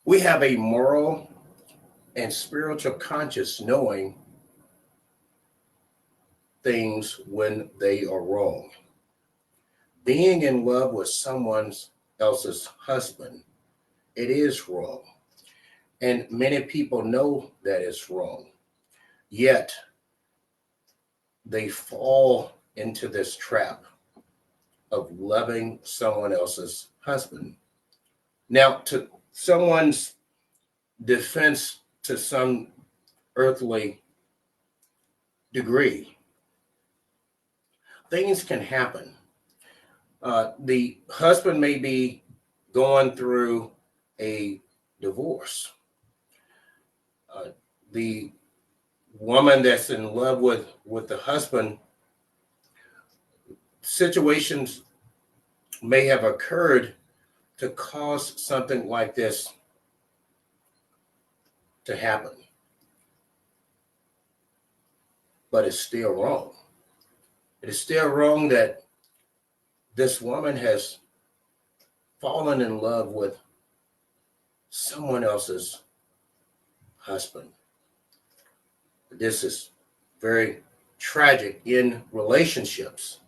We have a moral and spiritual conscience knowing things when they are wrong. Being in love with someone else's husband, it is wrong. And many people know that it's wrong. Yet they fall into this trap of loving someone else's husband. Now, to someone's defense to some earthly degree, things can happen. The husband may be going through a divorce. The woman that's in love with the husband, situations may have occurred to cause something like this to happen, but it's still wrong. It is still wrong that this woman has fallen in love with someone else's husband. This is very tragic in relationships,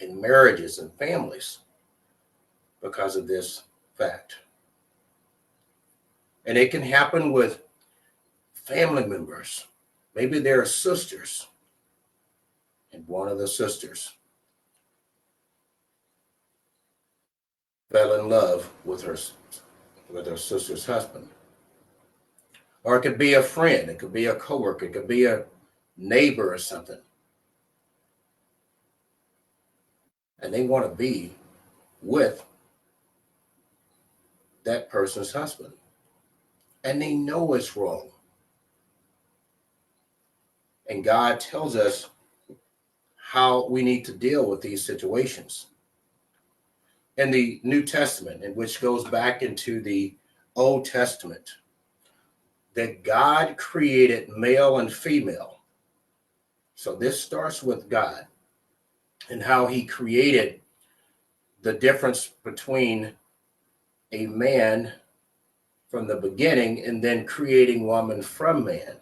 in marriages and families because of this fact. And it can happen with family members. Maybe they're sisters, and one of the sisters fell in love with her sister's husband. Or it could be a friend, it could be a coworker, it could be a neighbor or something. And they want to be with that person's husband. And they know it's wrong. And God tells us how we need to deal with these situations. In the New Testament, and which goes back into the Old Testament, that God created male and female. So this starts with God and how he created the difference between a man from the beginning and then creating woman from man.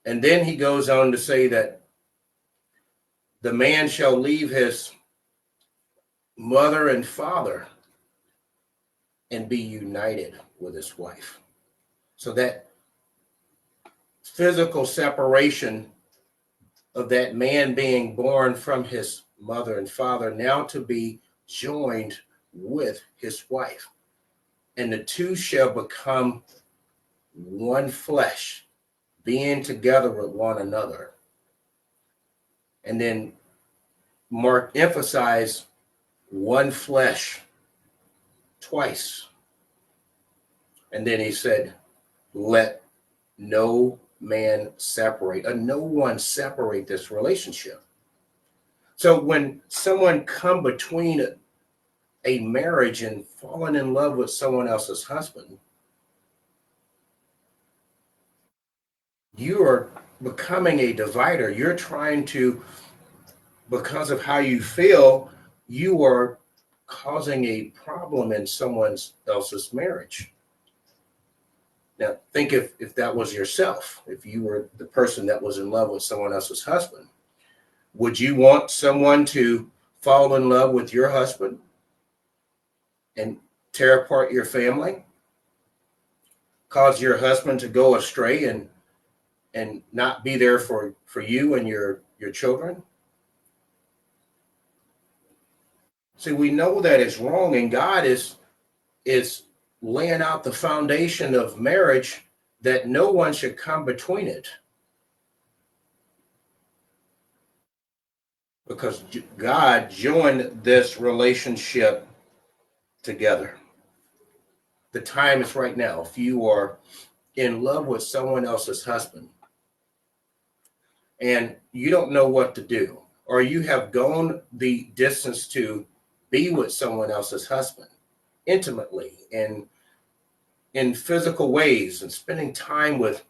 And then he goes on to say that the man shall leave his mother and father and be united with his wife. So that physical separation of that man being born from his mother and father now to be joined with his wife. And the two shall become one flesh, being together with one another. And then Mark emphasized one flesh twice. And then he said, let no man separate, or no one separate this relationship. So when someone come between a marriage and falling in love with someone else's husband, you are becoming a divider. You're trying to, because of how you feel, you are causing a problem in someone else's marriage. Now, think if that was yourself, if you were the person that was in love with someone else's husband, would you want someone to fall in love with your husband and tear apart your family, cause your husband to go astray and not be there for you and your children? See, we know that it's wrong, and God is laying out the foundation of marriage that no one should come between it. Because God joined this relationship together. The time is right now. If you are in love with someone else's husband and you don't know what to do, or you have gone the distance to be with someone else's husband intimately and in physical ways and spending time with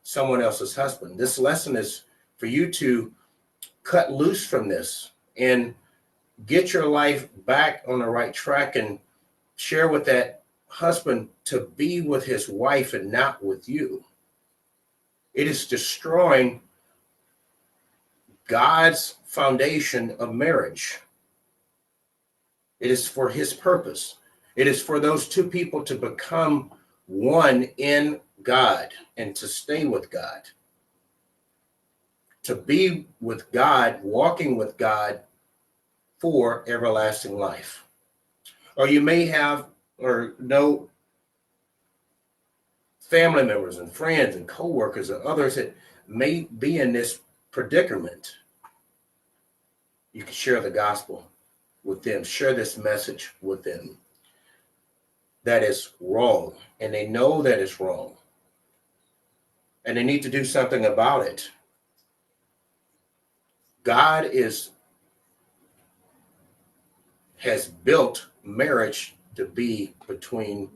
someone else's husband, this lesson is for you to cut loose from this and get your life back on the right track and share with that husband to be with his wife and not with you. It is destroying God's foundation of marriage. It is for his purpose. It is for those two people to become one in God and to stay with God. To be with God, walking with God for everlasting life. Or you may have or know family members and friends and co-workers and others that may be in this predicament. You can share the gospel with them, share this message with them. That is wrong, and they know that it's wrong, and they need to do something about it. God has built marriage to be between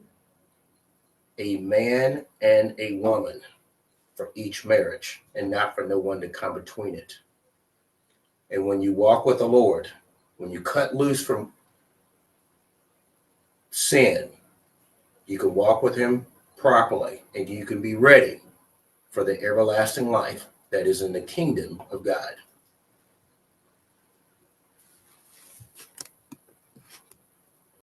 a man and a woman for each marriage, and not for no one to come between it. And when you walk with the Lord, when you cut loose from sin, you can walk with him properly, and you can be ready for the everlasting life that is in the kingdom of God.